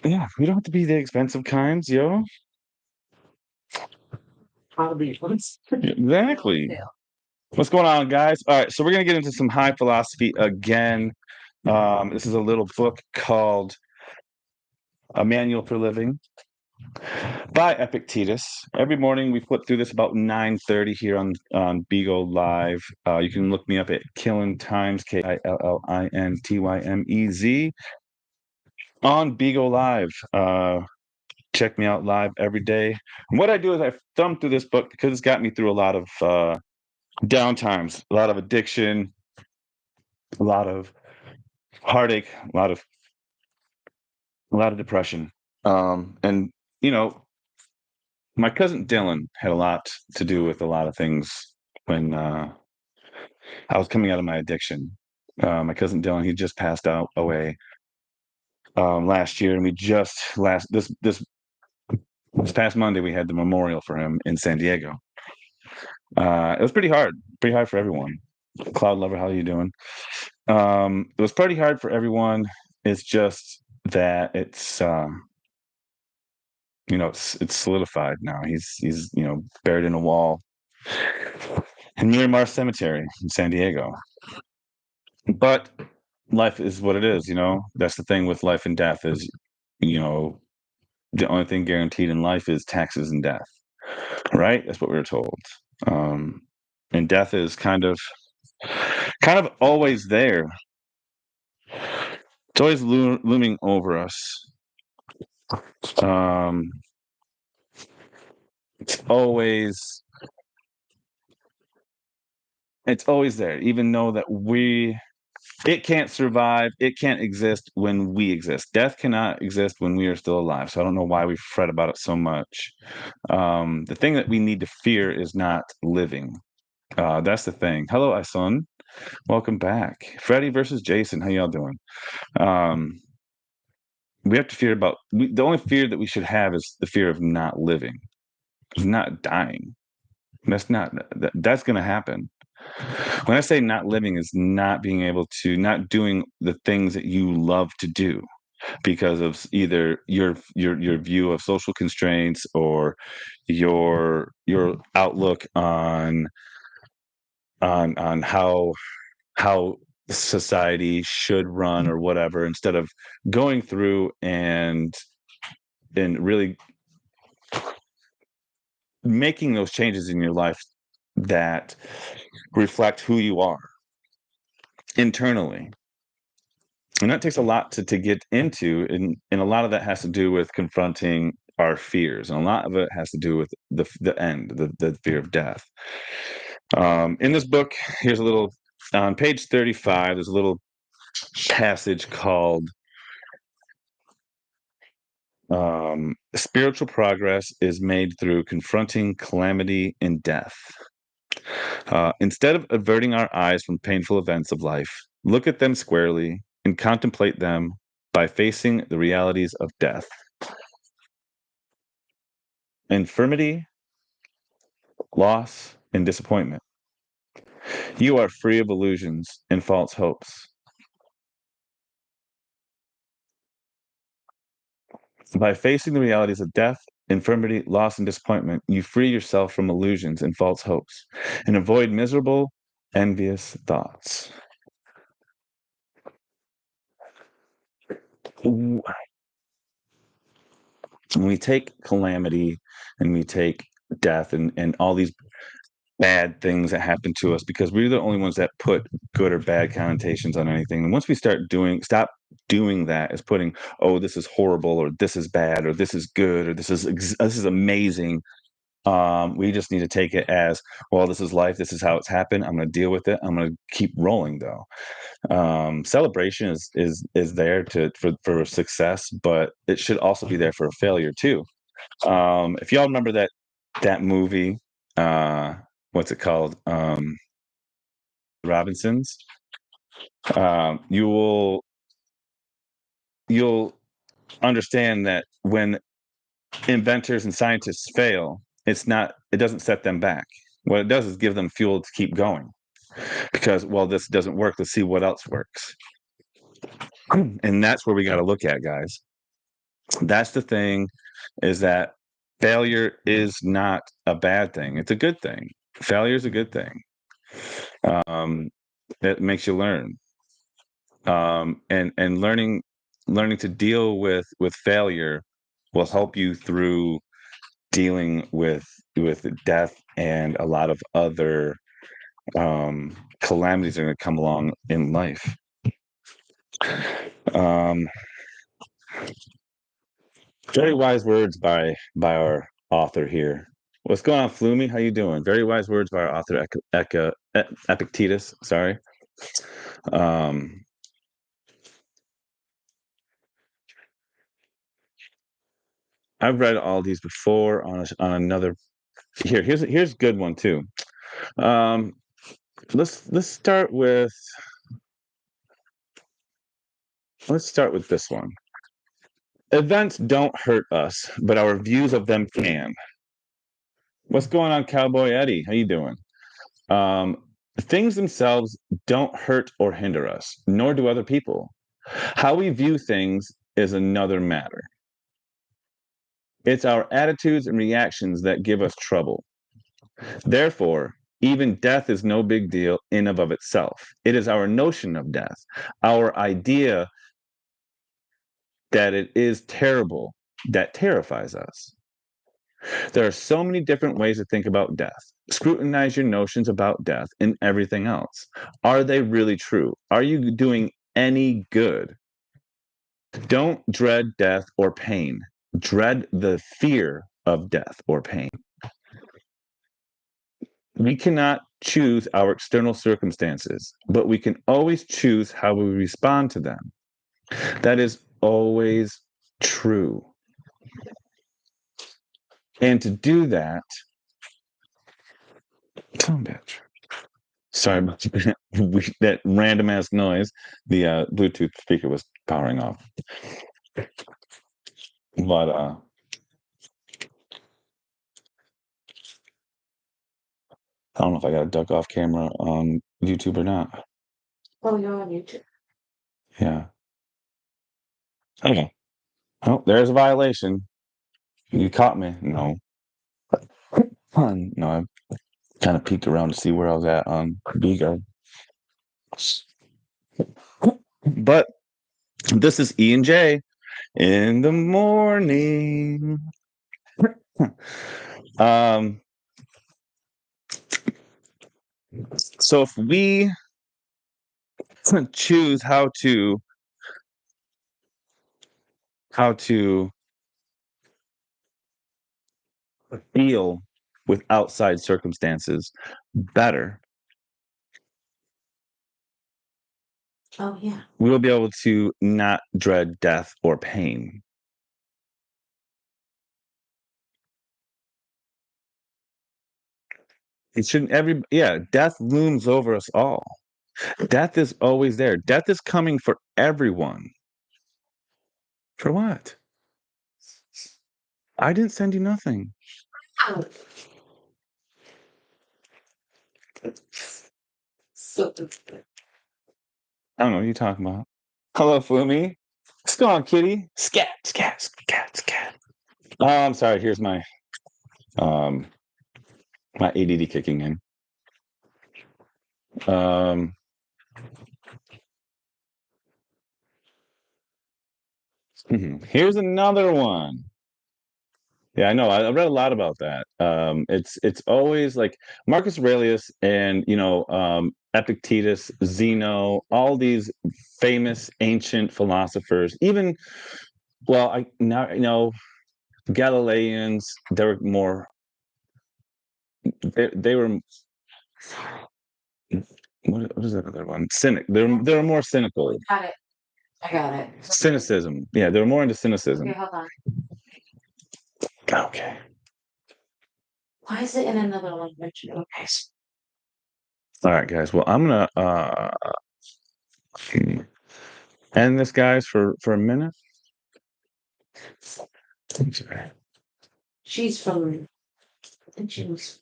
Yeah, we don't have to be the expensive kinds, yo. Exactly. What's going on, guys? All right, so we're gonna get into some high philosophy again. This is a little book called A Manual for Living by Epictetus. Every morning we flip through this about 9:30 here on Beagle Live. You can look me up at Killin Times, KILLINTYMEZ, on Beagle Live. Check me out live every day. And what I do is I thumb through this book because it's got me through a lot of downtimes, a lot of addiction, a lot of heartache, a lot of depression. And you know, my cousin Dylan had a lot to do with a lot of things when I was coming out of my addiction. My cousin Dylan, he just passed out away last year, and we just last this past Monday we had the memorial for him in San Diego. It was pretty hard for everyone. Cloud Lover, how are you doing? It was pretty hard for everyone. It's just that it's solidified now. He's buried in a wall in Miramar Cemetery in San Diego. But life is what it is. That's the thing with life and death is, you know, the only thing guaranteed in life is taxes and death, right? That's what we were told. Um, and death is kind of always there. It's always looming over us. Um, it's always it's always there, even though that it can't survive, it can't exist when we exist. Death cannot exist when we are still alive. So I don't know why we fret about it so much. The thing that we need to fear is not living. That's the thing. Hello, Isun. Welcome back. Freddy versus Jason. How y'all doing? Um, we have to fear the only fear that we should have is the fear of not living, not dying. That's going to happen. When I say not living is not being able to, not doing the things that you love to do because of either your view of social constraints or your outlook on how society should run or whatever, instead of going through and really making those changes in your life that reflect who you are internally. And that takes a lot to get into, and a lot of that has to do with confronting our fears, and a lot of it has to do with the end, the fear of death. In this book, here's a little on page 35. There's a little passage called "Spiritual progress is made through confronting calamity and death." Instead of averting our eyes from painful events of life, look at them squarely and contemplate them by facing the realities of death. Infirmity, loss, and disappointment. You are free of illusions and false hopes. By facing the realities of death, infirmity, loss, and disappointment, you free yourself from illusions and false hopes and avoid miserable, envious thoughts. When we take calamity and we take death and all these bad things that happen to us, because we're the only ones that put good or bad connotations on anything. And once we stop doing that as putting, oh, this is horrible, or this is bad, or this is good, or this is amazing. We just need to take it as, well, this is life. This is how it's happened. I'm going to deal with it. I'm going to keep rolling though. Celebration is there for success, but it should also be there for a failure too. If y'all remember that movie, what's it called? Robinsons. You'll understand that when inventors and scientists fail, it doesn't set them back. What it does is give them fuel to keep going. Because, well, this doesn't work. Let's see what else works. And that's where we got to look at, guys. That's the thing, is that failure is not a bad thing. It's a good thing. Failure is a good thing. Um, it makes you learn. And learning to deal with failure will help you through dealing with death and a lot of other calamities that are going to come along in life. Um, very wise words by our author here. What's going on, Flumi? How you doing? Very wise words by our author, Epictetus. Sorry. Um, I've read all these before on another. Here's a good one too. Um, let's start with this one. Events don't hurt us, but our views of them can. What's going on, Cowboy Eddie? How you doing? Um, things themselves don't hurt or hinder us, nor do other people. How we view things is another matter. It's our attitudes and reactions that give us trouble. Therefore, even death is no big deal in of itself. It is our notion of death, our idea that it is terrible, that terrifies us. There are so many different ways to think about death. Scrutinize your notions about death and everything else. Are they really true? Are you doing any good? Don't dread death or pain. Dread the fear of death or pain. We cannot choose our external circumstances, but we can always choose how we respond to them. That is always true. And to do that, bitch. Sorry about that random ass noise. The Bluetooth speaker was powering off. But I don't know if I got a duck off camera on YouTube or not. Oh, you're on YouTube. Yeah. Okay. Oh, there's a violation. You caught me. No. No, I kind of peeked around to see where I was at on BGuard. But this is E and J in the morning. um, so if we choose how to deal with outside circumstances better, Oh, yeah. we will be able to not dread death or pain. It shouldn't death looms over us all. Death is always there. Death is coming for everyone. For what? I didn't send you nothing. Oh. So, I don't know what you're talking about. Hello, Flumi. What's going on, kitty? Scat, scat, scat, scat. Oh, I'm sorry. Here's um my ADD kicking in. Um, here's another one. Yeah, I know. I read a lot about that. It's always like Marcus Aurelius and Epictetus, Zeno, all these famous ancient philosophers. Even I now Galileans. They were more. They were. What is that other one? Cynic. They're more cynical. got it. I got it. Cynicism. Yeah, they're more into cynicism. Okay, hold on. Okay. Why is it in another language? Okay. All right, guys. Well, I'm gonna end this, guys, for a minute. She's from. I think she was.